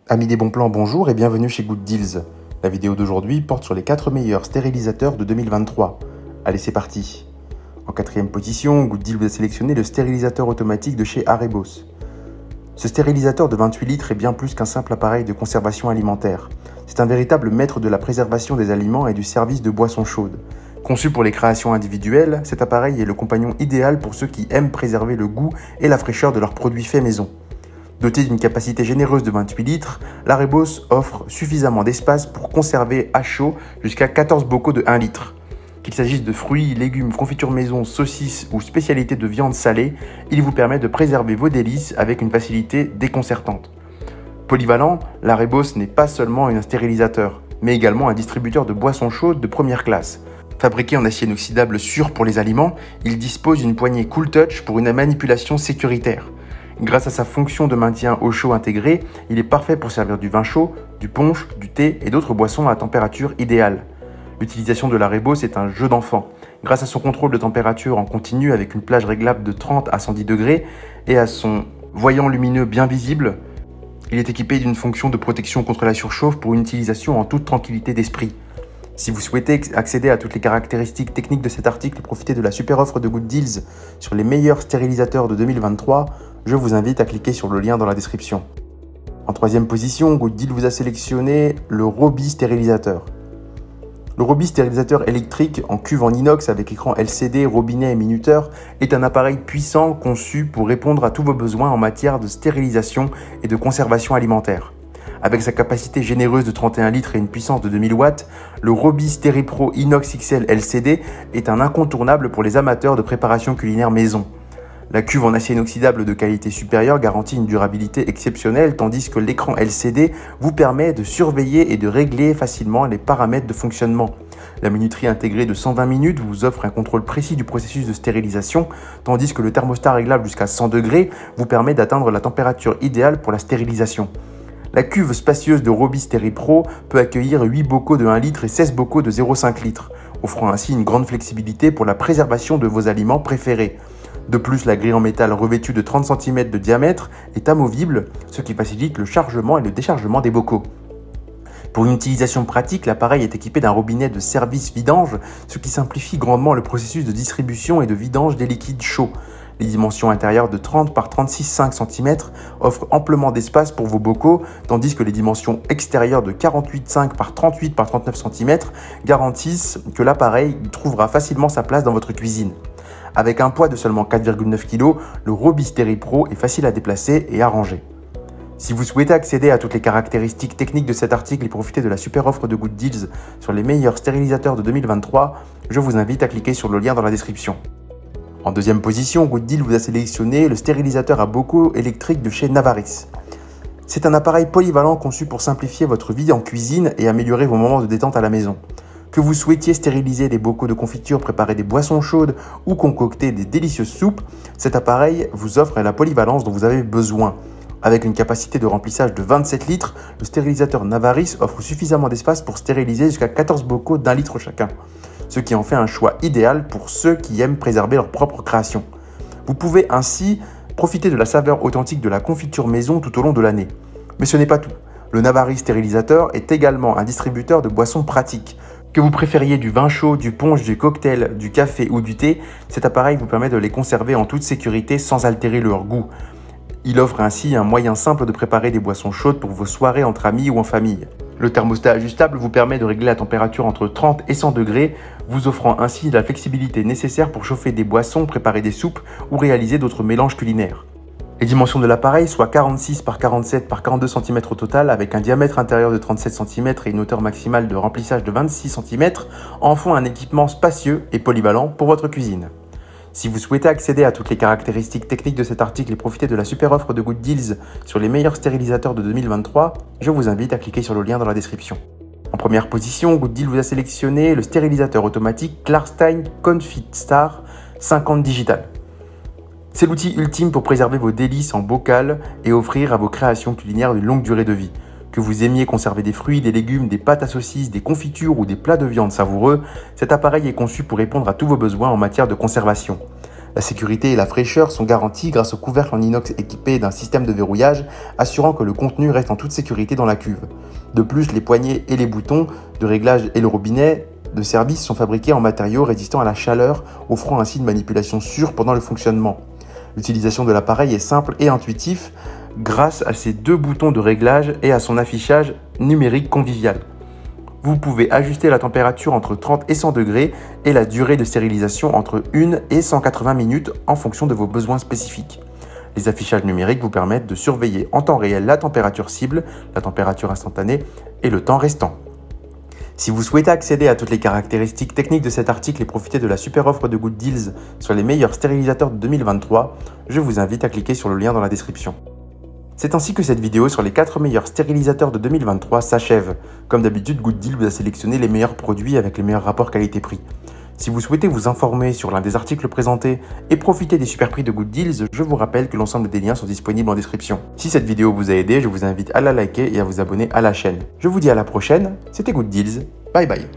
Amis des bons plans, bonjour et bienvenue chez Good Deals. La vidéo d'aujourd'hui porte sur les 4 meilleurs stérilisateurs de 2023. Allez, c'est parti. En 4e position, Good Deals vous a sélectionné le stérilisateur automatique de chez Arebos. Ce stérilisateur de 28 litres est bien plus qu'un simple appareil de conservation alimentaire. C'est un véritable maître de la préservation des aliments et du service de boissons chaudes. Conçu pour les créations individuelles, cet appareil est le compagnon idéal pour ceux qui aiment préserver le goût et la fraîcheur de leurs produits faits maison. Doté d'une capacité généreuse de 28 litres, l'Arebos offre suffisamment d'espace pour conserver à chaud jusqu'à 14 bocaux de 1 litre. Qu'il s'agisse de fruits, légumes, confitures maison, saucisses ou spécialités de viande salée, il vous permet de préserver vos délices avec une facilité déconcertante. Polyvalent, l'Arebos n'est pas seulement un stérilisateur, mais également un distributeur de boissons chaudes de première classe. Fabriqué en acier inoxydable sûr pour les aliments, il dispose d'une poignée Cool Touch pour une manipulation sécuritaire. Grâce à sa fonction de maintien au chaud intégrée, il est parfait pour servir du vin chaud, du punch, du thé et d'autres boissons à température idéale. L'utilisation de l'Arebos est un jeu d'enfant. Grâce à son contrôle de température en continu avec une plage réglable de 30 à 110 degrés et à son voyant lumineux bien visible, il est équipé d'une fonction de protection contre la surchauffe pour une utilisation en toute tranquillité d'esprit. Si vous souhaitez accéder à toutes les caractéristiques techniques de cet article et profiter de la super offre de Good Deals sur les meilleurs stérilisateurs de 2023, je vous invite à cliquer sur le lien dans la description. En 3e position, Good Deals vous a sélectionné le Robi stérilisateur. Le Robi stérilisateur électrique en cuve en inox avec écran LCD, robinet et minuteur est un appareil puissant conçu pour répondre à tous vos besoins en matière de stérilisation et de conservation alimentaire. Avec sa capacité généreuse de 31 litres et une puissance de 2000 watts, le Robi StériPro Inox XL LCD est un incontournable pour les amateurs de préparation culinaire maison. La cuve en acier inoxydable de qualité supérieure garantit une durabilité exceptionnelle, tandis que l'écran LCD vous permet de surveiller et de régler facilement les paramètres de fonctionnement. La minuterie intégrée de 120 minutes vous offre un contrôle précis du processus de stérilisation, tandis que le thermostat réglable jusqu'à 100 degrés vous permet d'atteindre la température idéale pour la stérilisation. La cuve spacieuse de Robi StériPro peut accueillir 8 bocaux de 1 litre et 16 bocaux de 0,5 litres, offrant ainsi une grande flexibilité pour la préservation de vos aliments préférés. De plus, la grille en métal revêtue de 30 cm de diamètre est amovible, ce qui facilite le chargement et le déchargement des bocaux. Pour une utilisation pratique, l'appareil est équipé d'un robinet de service vidange, ce qui simplifie grandement le processus de distribution et de vidange des liquides chauds. Les dimensions intérieures de 30 par 36,5 cm offrent amplement d'espace pour vos bocaux, tandis que les dimensions extérieures de 48,5 par 38 par 39 cm garantissent que l'appareil trouvera facilement sa place dans votre cuisine. Avec un poids de seulement 4,9 kg, le Robi StériPro est facile à déplacer et à ranger. Si vous souhaitez accéder à toutes les caractéristiques techniques de cet article et profiter de la super offre de Good Deals sur les meilleurs stérilisateurs de 2023, je vous invite à cliquer sur le lien dans la description. En 2e position, Good Deals vous a sélectionné le stérilisateur à bocaux électrique de chez Navaris. C'est un appareil polyvalent conçu pour simplifier votre vie en cuisine et améliorer vos moments de détente à la maison. Que vous souhaitiez stériliser des bocaux de confiture, préparer des boissons chaudes ou concocter des délicieuses soupes, cet appareil vous offre la polyvalence dont vous avez besoin. Avec une capacité de remplissage de 27 litres, le stérilisateur Navaris offre suffisamment d'espace pour stériliser jusqu'à 14 bocaux d'1 litre chacun, ce qui en fait un choix idéal pour ceux qui aiment préserver leur propre création. Vous pouvez ainsi profiter de la saveur authentique de la confiture maison tout au long de l'année. Mais ce n'est pas tout. Le Navaris stérilisateur est également un distributeur de boissons pratiques. Que vous préfériez du vin chaud, du punch, du cocktail, du café ou du thé, cet appareil vous permet de les conserver en toute sécurité sans altérer leur goût. Il offre ainsi un moyen simple de préparer des boissons chaudes pour vos soirées entre amis ou en famille. Le thermostat ajustable vous permet de régler la température entre 30 et 100 degrés, vous offrant ainsi la flexibilité nécessaire pour chauffer des boissons, préparer des soupes ou réaliser d'autres mélanges culinaires. Les dimensions de l'appareil, soit 46 par 47 par 42 cm au total, avec un diamètre intérieur de 37 cm et une hauteur maximale de remplissage de 26 cm, en font un équipement spacieux et polyvalent pour votre cuisine. Si vous souhaitez accéder à toutes les caractéristiques techniques de cet article et profiter de la super offre de Good Deals sur les meilleurs stérilisateurs de 2023, je vous invite à cliquer sur le lien dans la description. En 1re position, Good Deals vous a sélectionné le stérilisateur automatique Klarstein ConfitStar 50 Digital. C'est l'outil ultime pour préserver vos délices en bocal et offrir à vos créations culinaires une longue durée de vie. Que vous aimiez conserver des fruits, des légumes, des pâtes à saucisses, des confitures ou des plats de viande savoureux, cet appareil est conçu pour répondre à tous vos besoins en matière de conservation. La sécurité et la fraîcheur sont garanties grâce au couvercle en inox équipé d'un système de verrouillage assurant que le contenu reste en toute sécurité dans la cuve. De plus, les poignées et les boutons de réglage et le robinet de service sont fabriqués en matériaux résistants à la chaleur, offrant ainsi une manipulation sûre pendant le fonctionnement. L'utilisation de l'appareil est simple et intuitive grâce à ses 2 boutons de réglage et à son affichage numérique convivial. Vous pouvez ajuster la température entre 30 et 100 degrés et la durée de stérilisation entre 1 et 180 minutes en fonction de vos besoins spécifiques. Les affichages numériques vous permettent de surveiller en temps réel la température cible, la température instantanée et le temps restant. Si vous souhaitez accéder à toutes les caractéristiques techniques de cet article et profiter de la super offre de Good Deals sur les meilleurs stérilisateurs de 2023, je vous invite à cliquer sur le lien dans la description. C'est ainsi que cette vidéo sur les 4 meilleurs stérilisateurs de 2023 s'achève. Comme d'habitude, Good Deal vous a sélectionné les meilleurs produits avec les meilleurs rapports qualité-prix. Si vous souhaitez vous informer sur l'un des articles présentés et profiter des super prix de Good Deals, je vous rappelle que l'ensemble des liens sont disponibles en description. Si cette vidéo vous a aidé, je vous invite à la liker et à vous abonner à la chaîne. Je vous dis à la prochaine, c'était Good Deals, bye bye.